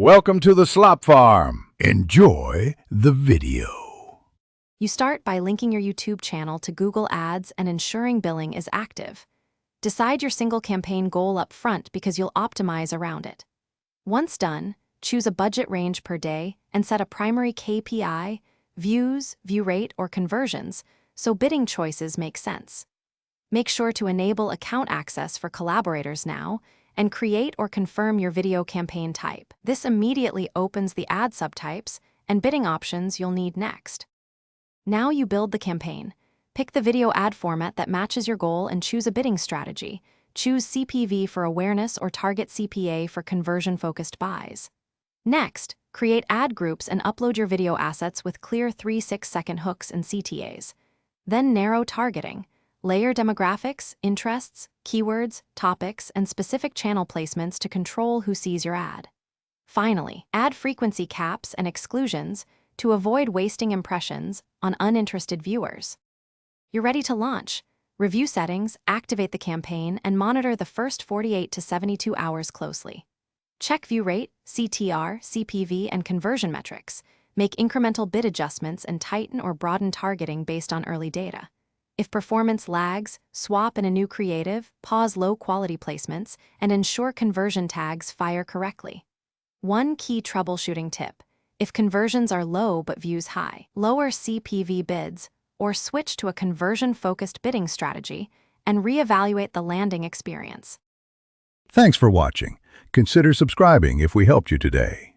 Welcome to the Slop Farm. Enjoy the video. You start by linking your YouTube channel to Google Ads and ensuring billing is active. Decide your single campaign goal up front because you'll optimize around it. Once done, choose a budget range per day and set a primary KPI, views, view rate, or conversions, so bidding choices make sense. Make sure to enable account access for collaborators now and create or confirm your video campaign type. This immediately opens the ad subtypes and bidding options you'll need next. Now you build the campaign. Pick the video ad format that matches your goal and choose a bidding strategy. Choose CPV for awareness or target CPA for conversion-focused buys. Next, create ad groups and upload your video assets with clear 3-6-second hooks and CTAs. Then narrow targeting. Layer demographics, interests, keywords, topics, and specific channel placements to control who sees your ad. Finally, add frequency caps and exclusions to avoid wasting impressions on uninterested viewers. You're ready to launch. Review settings, activate the campaign, and monitor the first 48 to 72 hours closely. Check view rate, CTR, CPV, and conversion metrics. Make incremental bid adjustments and tighten or broaden targeting based on early data. If performance lags, swap in a new creative, pause low-quality placements, and ensure conversion tags fire correctly. One key troubleshooting tip: if conversions are low but views high, lower CPV bids, or switch to a conversion-focused bidding strategy and reevaluate the landing experience. Thanks for watching. Consider subscribing if we helped you today.